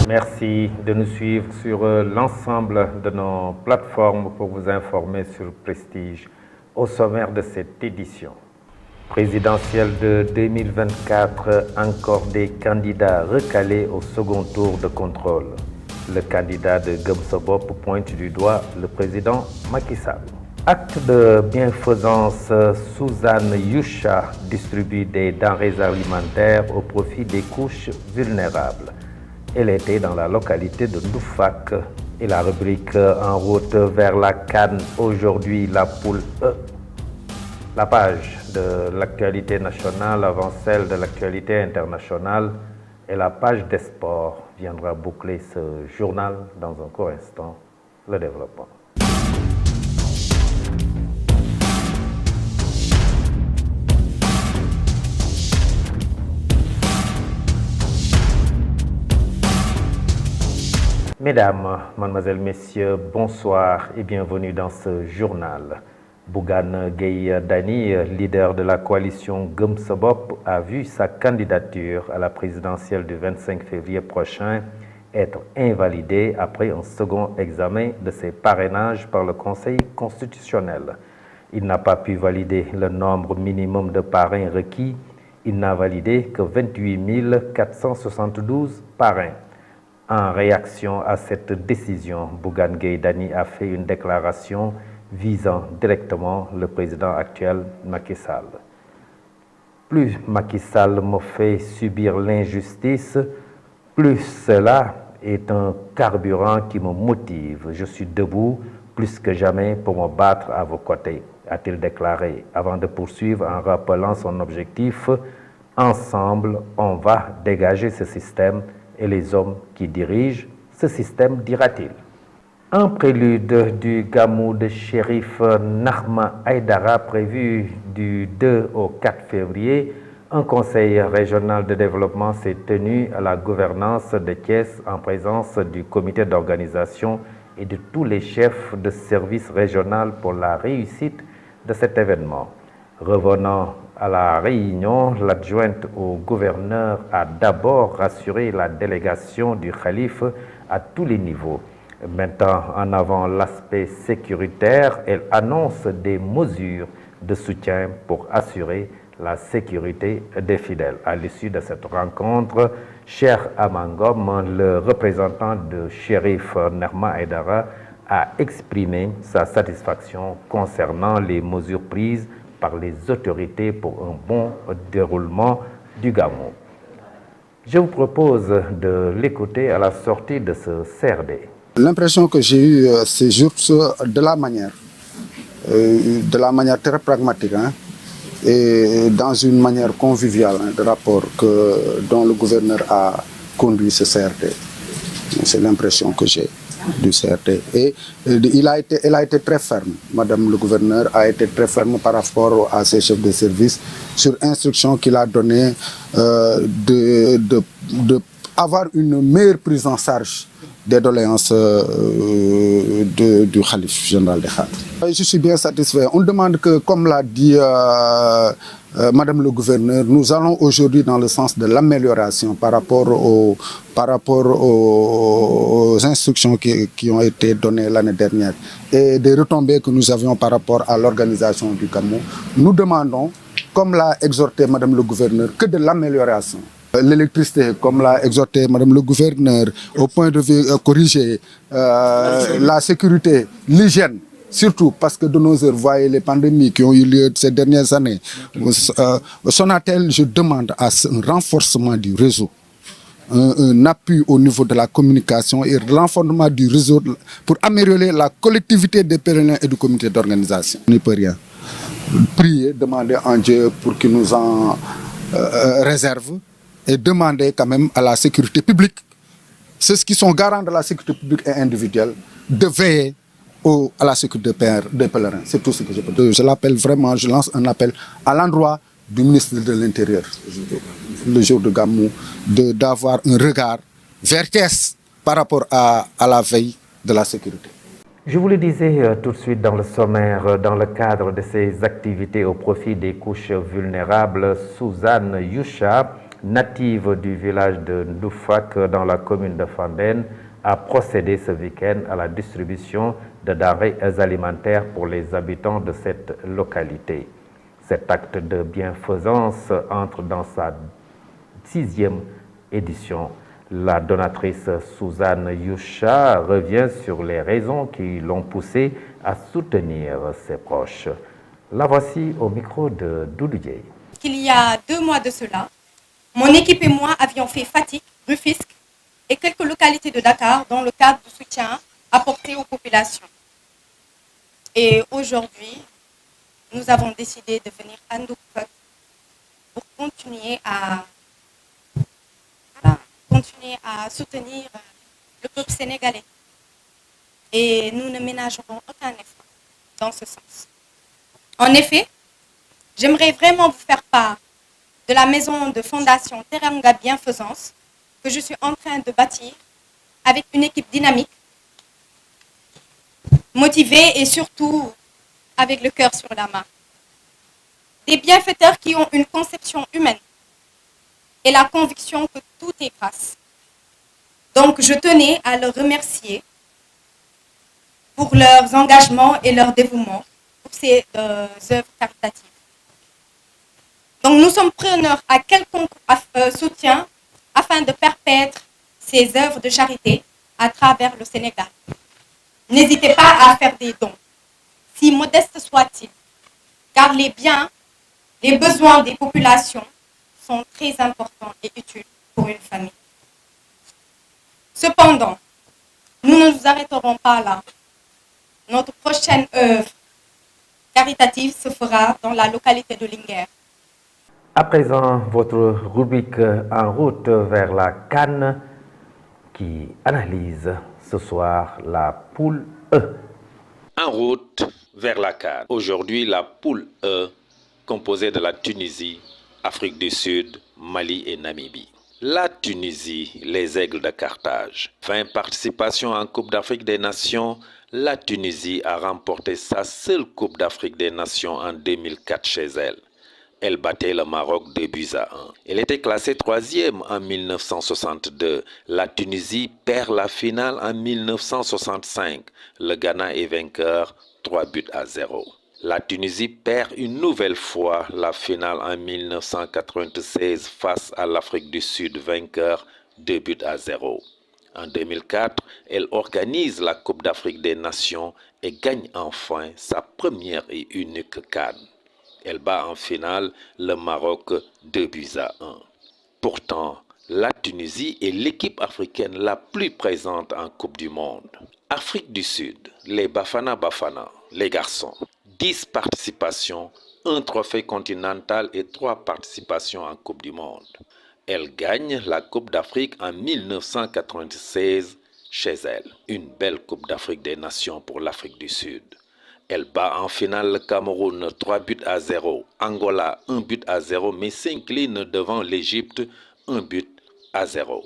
Merci de nous suivre sur l'ensemble de nos plateformes pour vous informer sur Prestige. Au sommaire de cette édition, présidentielle de 2024, encore des candidats recalés au second tour de contrôle. Le candidat de Gëm Sa Bopp pointe du doigt le président Macky Sall. Acte de bienfaisance, Suzanne Youcha distribue des denrées alimentaires au profit des couches vulnérables. Elle était dans la localité de Ndoufak et la rubrique En route vers la CAN, aujourd'hui la poule E. La page de l'actualité nationale avant celle de l'actualité internationale et la page des sports viendra boucler ce journal dans un court instant. Le développement. Mesdames, Mademoiselles, Messieurs, bonsoir et bienvenue dans ce journal. Bougane Gueye Dany, leader de la coalition Gëm Sa Bopp, a vu sa candidature à la présidentielle du 25 février prochain être invalidée après un second examen de ses parrainages par le Conseil constitutionnel. Il n'a pas pu valider le nombre minimum de parrains requis. Il n'a validé que 28 472 parrains. En réaction à cette décision, Bougane Gueye Dany a fait une déclaration visant directement le président actuel Macky Sall. Plus Macky Sall me fait subir l'injustice, plus cela est un carburant qui me motive. Je suis debout plus que jamais pour me battre à vos côtés, a-t-il déclaré, avant de poursuivre en rappelant son objectif. Ensemble, on va dégager ce système et les hommes qui dirigent ce système, dira-t-il. En prélude du gamou de Chérif Nahma Aïdara prévu du 2 au 4 février, un conseil régional de développement s'est tenu à la gouvernance de Thiès en présence du comité d'organisation et de tous les chefs de service régional pour la réussite de cet événement. Revenant à la réunion, l'adjointe au gouverneur a d'abord rassuré la délégation du Khalife à tous les niveaux. Mettant en avant l'aspect sécuritaire, elle annonce des mesures de soutien pour assurer la sécurité des fidèles. À l'issue de cette rencontre, Cheikh Amangom, le représentant de Chérif Nahma Aïdara, a exprimé sa satisfaction concernant les mesures prises par les autorités pour un bon déroulement du gamou. Je vous propose de l'écouter à la sortie de ce CRD. L'impression que j'ai eue, c'est juste de la manière très pragmatique, et dans une manière conviviale de rapport dont le gouverneur a conduit ce CRD. C'est l'impression que j'ai du CRD. Et elle a été très ferme. Madame le gouverneur a été très ferme par rapport à ses chefs de service sur instruction qu'il a donné d'avoir une meilleure prise en charge des doléances du Khalife général des Khadres. Je suis bien satisfait. On demande que, comme l'a dit Madame le gouverneur, nous allons aujourd'hui dans le sens de l'amélioration par rapport aux instructions qui ont été données l'année dernière et des retombées que nous avions par rapport à l'organisation du gamou. Nous demandons, comme l'a exhorté Madame le gouverneur, que de l'amélioration. L'électricité, comme l'a exhorté Madame le gouverneur, au point de vue corrigé, la sécurité, l'hygiène, surtout parce que de nos heures, voyez les pandémies qui ont eu lieu ces dernières années. Sonatel, je demande un renforcement du réseau, un appui au niveau de la communication et renforcement du réseau pour améliorer la collectivité des pèlerins et du comité d'organisation. On n'y peut rien. Prier, demander en Dieu pour qu'il nous en réserve et demander quand même à la sécurité publique, ceux qui sont garants de la sécurité publique et individuelle, de veiller à la sécurité des pèlerins. C'est tout ce que je peux dire. Je l'appelle vraiment, je lance un appel à l'endroit du ministre de l'Intérieur, le jour de Gamou, d'avoir un regard vers Thiès par rapport à la veille de la sécurité. Je vous le disais tout de suite dans le sommaire, dans le cadre de ces activités au profit des couches vulnérables, Suzanne Youcha native du village de Ndoufak dans la commune de Fandène, a procédé ce week-end à la distribution de denrées alimentaires pour les habitants de cette localité. Cet acte de bienfaisance entre dans sa 6e édition. La donatrice Suzanne Yusha revient sur les raisons qui l'ont poussée à soutenir ses proches. La voici au micro de Doudou Dieye. Il y a 2 mois de cela, mon équipe et moi avions fait Fatick, Rufisque et quelques localités de Dakar dans le cadre du soutien apporté aux populations. Et aujourd'hui, nous avons décidé de venir à Ndoufak pour continuer à soutenir le peuple sénégalais. Et nous ne ménagerons aucun effort dans ce sens. En effet, j'aimerais vraiment vous faire part de la maison de fondation Teranga Bienfaisance que je suis en train de bâtir avec une équipe dynamique, motivée et surtout avec le cœur sur la main. Des bienfaiteurs qui ont une conception humaine et la conviction que tout est grâce. Donc je tenais à leur remercier pour leurs engagements et leur dévouement pour ces œuvres caritatives. Donc nous sommes preneurs à quelconque soutien afin de perpétrer ces œuvres de charité à travers le Sénégal. N'hésitez pas à faire des dons, si modestes soient-ils, car les biens, les besoins des populations sont très importants et utiles pour une famille. Cependant, nous ne nous arrêterons pas là. Notre prochaine œuvre caritative se fera dans la localité de Linguère. À présent, votre rubrique En route vers la CAN qui analyse ce soir la poule E. En route vers la CAN. Aujourd'hui, la poule E, composée de la Tunisie, Afrique du Sud, Mali et Namibie. La Tunisie, les Aigles de Carthage. 20 participations en Coupe d'Afrique des Nations. La Tunisie a remporté sa seule Coupe d'Afrique des Nations en 2004 chez elle. Elle battait le Maroc 2-1. Elle était classée 3e en 1962. La Tunisie perd la finale en 1965. Le Ghana est vainqueur 3-0. La Tunisie perd une nouvelle fois la finale en 1996 face à l'Afrique du Sud, vainqueur 2-0. En 2004, elle organise la Coupe d'Afrique des Nations et gagne enfin sa première et unique CAN. Elle bat en finale le Maroc 2-1. Pourtant, la Tunisie est l'équipe africaine la plus présente en Coupe du Monde. Afrique du Sud, les Bafana Bafana, les garçons. 10 participations, 1 trophée continental et 3 participations en Coupe du Monde. Elle gagne la Coupe d'Afrique en 1996 chez elle. Une belle Coupe d'Afrique des Nations pour l'Afrique du Sud. Elle bat en finale le Cameroun 3-0, Angola 1-0, mais s'incline devant l'Égypte 1-0.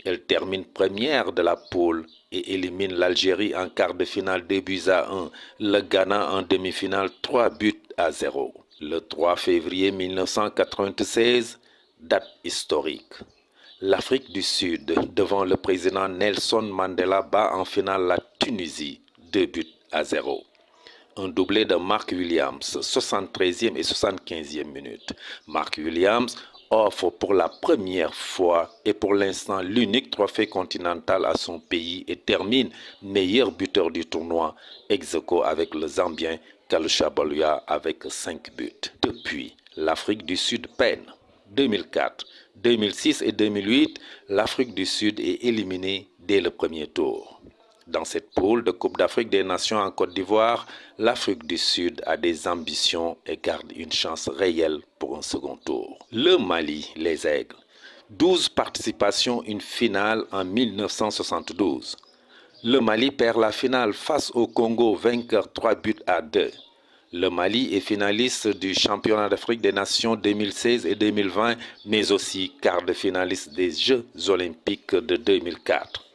Elle termine première de la poule et élimine l'Algérie en quart de finale 2-1, le Ghana en demi-finale 3-0. Le 3 février 1996, date historique. L'Afrique du Sud, devant le président Nelson Mandela, bat en finale la Tunisie 2-0. Un doublé de Mark Williams, 73e et 75e minute. Mark Williams offre pour la première fois et pour l'instant l'unique trophée continental à son pays et termine meilleur buteur du tournoi, ex aequo avec le Zambien Kalusha Boluya avec 5 buts. Depuis, l'Afrique du Sud peine. 2004, 2006 et 2008, l'Afrique du Sud est éliminée dès le premier tour. Dans cette poule de Coupe d'Afrique des Nations en Côte d'Ivoire, l'Afrique du Sud a des ambitions et garde une chance réelle pour un second tour. Le Mali, les Aigles. 12 participations, une finale en 1972. Le Mali perd la finale face au Congo, vainqueur 3-2. Le Mali est finaliste du championnat d'Afrique des Nations 2016 et 2020, mais aussi quart de finaliste des Jeux olympiques de 2004.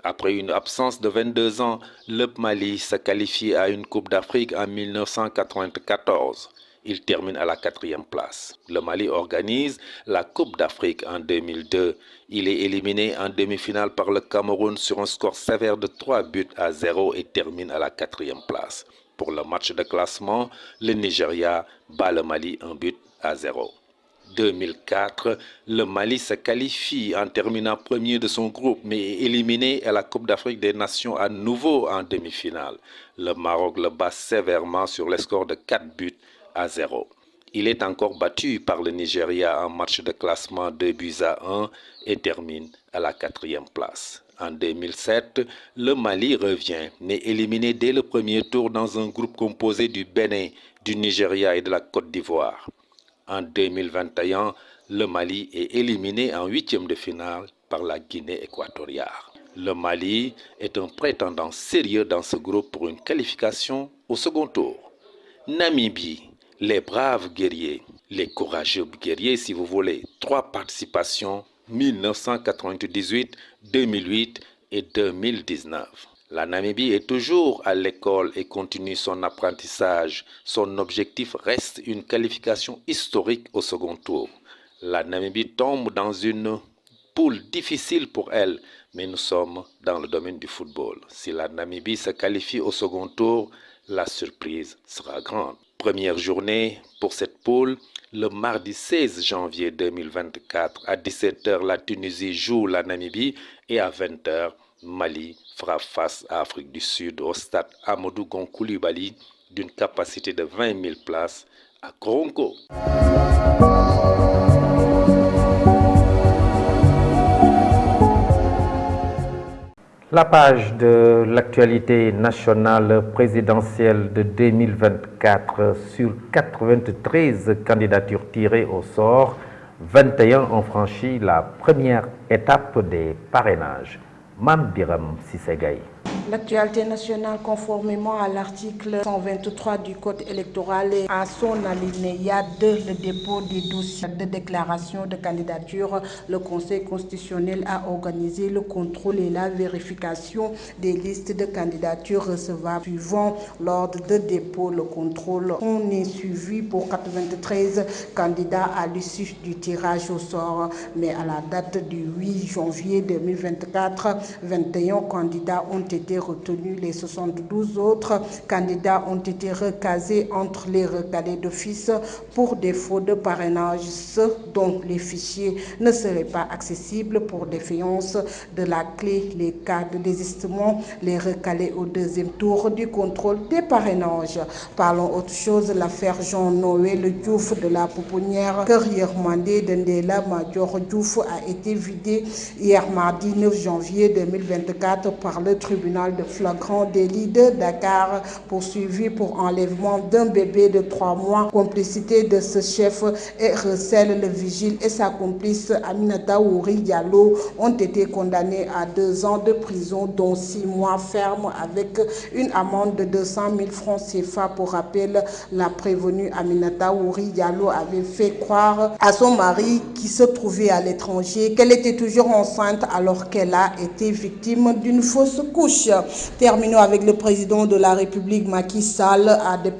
Après une absence de 22 ans, le Mali se qualifie à une Coupe d'Afrique en 1994. Il termine à la 4e place. Le Mali organise la Coupe d'Afrique en 2002. Il est éliminé en demi-finale par le Cameroun sur un score sévère de 3-0 et termine à la 4e place. Pour le match de classement, le Nigeria bat le Mali 1-0. 2004, le Mali se qualifie en terminant premier de son groupe, mais est éliminé à la Coupe d'Afrique des Nations à nouveau en demi-finale. Le Maroc le bat sévèrement sur le score de 4-0. Il est encore battu par le Nigeria en match de classement 2-1 et termine à la 4e place. En 2007, le Mali revient, mais éliminé dès le premier tour dans un groupe composé du Bénin, du Nigeria et de la Côte d'Ivoire. En 2021, le Mali est éliminé en 8e de finale par la Guinée équatoriale. Le Mali est un prétendant sérieux dans ce groupe pour une qualification au second tour. Namibie, les braves guerriers, les courageux guerriers si vous voulez, 3 participations, 1998, 2008 et 2019. La Namibie est toujours à l'école et continue son apprentissage. Son objectif reste une qualification historique au second tour. La Namibie tombe dans une poule difficile pour elle, mais nous sommes dans le domaine du football. Si la Namibie se qualifie au second tour, la surprise sera grande. Première journée pour cette poule, le mardi 16 janvier 2024 à 17 h, la Tunisie joue la Namibie et à 20 h, Mali fera face à Afrique du Sud au stade Amadou Gon Coulibaly d'une capacité de 20 000 places à Korongo. La page de l'actualité nationale présidentielle de 2024 sur 93 candidatures tirées au sort, 21 ont franchi la première étape des parrainages. Mam Biram Sissegaï. L'actualité nationale, conformément à l'article 123 du Code électoral et à son alinéa 2, le dépôt des dossiers de déclaration de candidature, le Conseil constitutionnel a organisé le contrôle et la vérification des listes de candidatures recevables suivant l'ordre de dépôt. Le contrôle on est suivi pour 93 candidats à l'issue du tirage au sort, mais à la date du 8 janvier 2024, 21 candidats ont été retenus. Les 72 autres candidats ont été recasés entre les recalés d'office pour défaut de parrainage, ceux dont les fichiers ne seraient pas accessibles pour défaillance de la clé, les cas de désistement, les recalés au deuxième tour du contrôle des parrainages. Parlons autre chose, l'affaire Jean-Noël Diouf de la Pouponnière, Kerrière-Mandé de Ndela Major Diouf a été vidé hier mardi 9 janvier 2024 par le tribunal de flagrant délit de Dakar, poursuivi pour enlèvement d'un bébé de 3 mois. Complicité de ce chef et recèle le vigile et sa complice Aminata Ouri Diallo ont été condamnés à 2 ans de prison, dont 6 mois fermes avec une amende de 200 000 francs CFA. Pour rappel, la prévenue Aminata Ouri Diallo avait fait croire à son mari qui se trouvait à l'étranger qu'elle était toujours enceinte alors qu'elle a été victime d'une fausse couche. Terminons avec le président de la République, Macky Sall,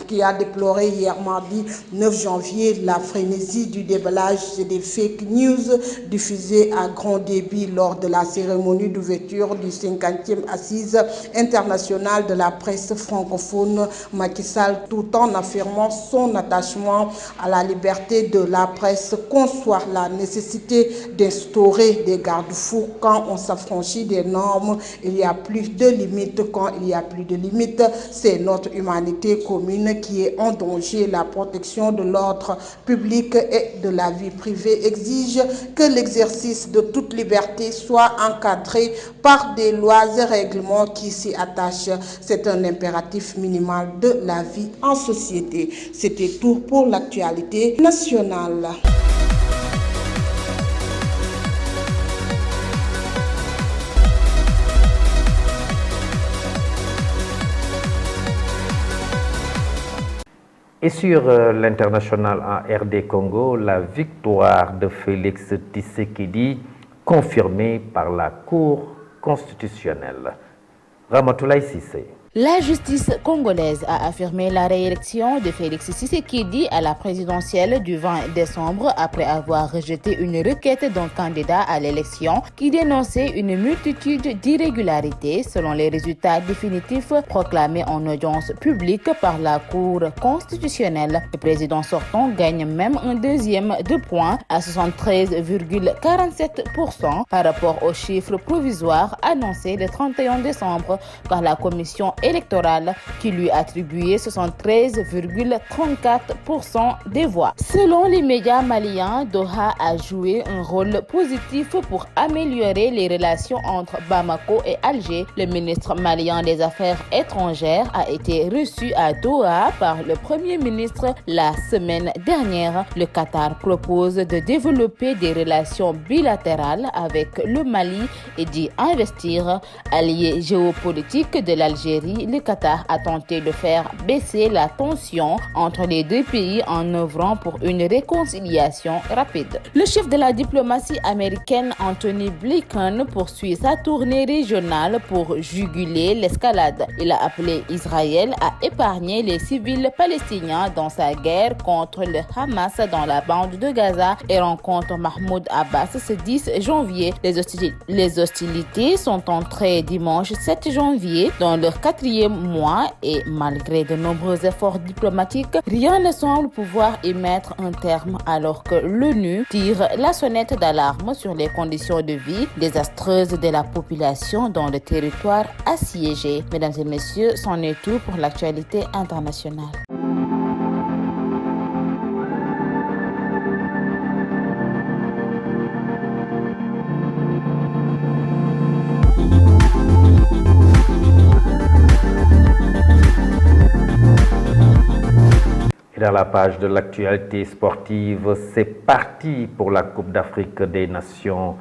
qui a déploré hier mardi 9 janvier la frénésie du déballage des fake news diffusées à grand débit lors de la cérémonie d'ouverture du 50e Assise internationale de la presse francophone. Macky Sall, tout en affirmant son attachement à la liberté de la presse, conçoit la nécessité d'instaurer des garde-fous quand on s'affranchit des normes. Il y a plus de limites. Quand il y a plus de limites, c'est notre humanité commune qui est en danger. La protection de l'ordre public et de la vie privée exige que l'exercice de toute liberté soit encadré par des lois et règlements qui s'y attachent. C'est un impératif minimal de la vie en société. C'était tout pour l'actualité nationale. Et sur l'international en RD Congo, la victoire de Félix Tshisekedi confirmée par la Cour constitutionnelle. Ramatoulaye Cissé. La justice congolaise a affirmé la réélection de Félix Tshisekedi à la présidentielle du 20 décembre après avoir rejeté une requête d'un candidat à l'élection qui dénonçait une multitude d'irrégularités selon les résultats définitifs proclamés en audience publique par la Cour constitutionnelle. Le président sortant gagne même un deuxième de points à 73,47% par rapport aux chiffres provisoires annoncés le 31 décembre par la commission électorale qui lui attribuait 73,34% des voix. Selon les médias maliens, Doha a joué un rôle positif pour améliorer les relations entre Bamako et Alger. Le ministre malien des Affaires étrangères a été reçu à Doha par le Premier ministre la semaine dernière. Le Qatar propose de développer des relations bilatérales avec le Mali et d'y investir. Allié géopolitique de l'Algérie, le Qatar a tenté de faire baisser la tension entre les deux pays en œuvrant pour une réconciliation rapide. Le chef de la diplomatie américaine, Anthony Blinken, poursuit sa tournée régionale pour juguler l'escalade. Il a appelé Israël à épargner les civils palestiniens dans sa guerre contre le Hamas dans la bande de Gaza et rencontre Mahmoud Abbas ce 10 janvier. Les hostilités sont entrées dimanche 7 janvier dans leur 4e mois et malgré de nombreux efforts diplomatiques, rien ne semble pouvoir y mettre un terme alors que l'ONU tire la sonnette d'alarme sur les conditions de vie désastreuses de la population dans le territoire assiégé. Mesdames et messieurs, c'en est tout pour l'actualité internationale. Et dans la page de l'actualité sportive, c'est parti pour la Coupe d'Afrique des Nations,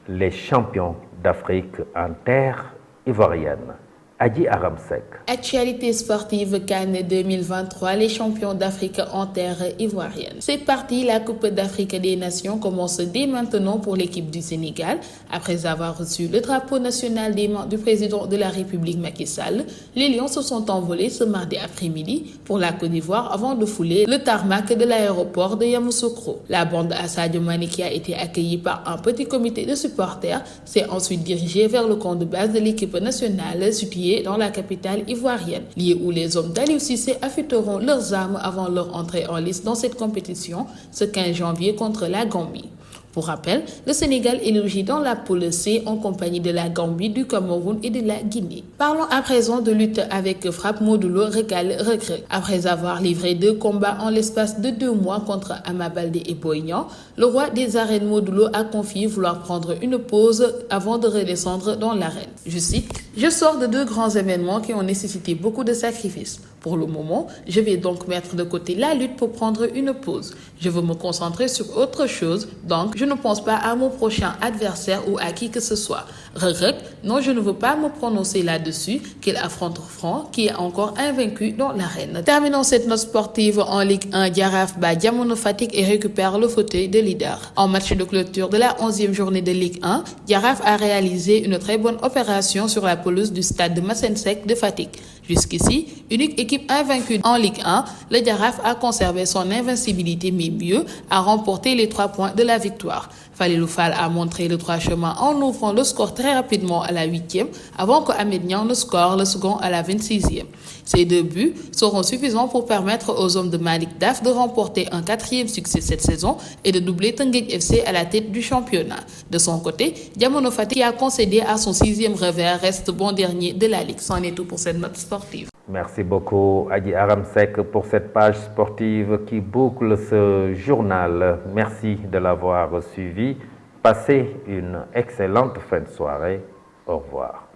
les champions d'Afrique en terre ivoirienne. Adi Aramsek. Actualité sportive Cannes 2023, les champions d'Afrique en terre ivoirienne. C'est parti, la Coupe d'Afrique des Nations commence dès maintenant pour l'équipe du Sénégal. Après avoir reçu le drapeau national des mains du président de la République Macky Sall, les Lions se sont envolés ce mardi après-midi pour la Côte d'Ivoire avant de fouler le tarmac de l'aéroport de Yamoussoukro. La bande à Sadio Mané, qui a été accueillie par un petit comité de supporters, s'est ensuite dirigée vers le camp de base de l'équipe nationale situé dans la capitale ivoirienne, lieu où les hommes d'Aliou Cissé affûteront leurs armes avant leur entrée en lice dans cette compétition ce 15 janvier contre la Gambie. Pour rappel, le Sénégal est logé dans la poule C en compagnie de la Gambie, du Cameroun et de la Guinée. Parlons à présent de lutte avec frappe Modulo Recré. Après avoir livré 2 combats en l'espace de 2 mois contre Ama Baldé et Boy Niang, le roi des arènes Modulo a confié vouloir prendre une pause avant de redescendre dans l'arène. Je cite: « Je sors de 2 grands événements qui ont nécessité beaucoup de sacrifices. Pour le moment, je vais donc mettre de côté la lutte pour prendre une pause. Je veux me concentrer sur autre chose, donc je ne pense pas à mon prochain adversaire ou à qui que ce soit. Regrette, non, je ne veux pas me prononcer là-dessus, qu'il affronte Franc, qui est encore invaincu dans l'arène. » Terminons cette note sportive en Ligue 1. Jaraaf bat Jamono Fatick et récupère le fauteuil de leader. En match de clôture de la 11e journée de Ligue 1, Jaraaf a réalisé une très bonne opération sur la pelouse du stade de Massensek de Fatick. Jusqu'ici, unique équipe invaincue en Ligue 1, le Jaraaf a conservé son invincibilité, mais mieux, a remporté les 3 points de la victoire. Falilou Fall a montré le droit chemin en ouvrant le score très rapidement à la 8e, avant que Ahmed Niang ne score le second à la 26e. Ces 2 buts seront suffisants pour permettre aux hommes de Malik Daf de remporter un 4e succès cette saison et de doubler Teungueth FC à la tête du championnat. De son côté, Jamono Fatick, qui a concédé à son 6e revers, reste bon dernier de la Ligue. C'en est tout pour cette note sportive. Merci beaucoup Adi Aramsek pour cette page sportive qui boucle ce journal. Merci de l'avoir suivi. Passez une excellente fin de soirée. Au revoir.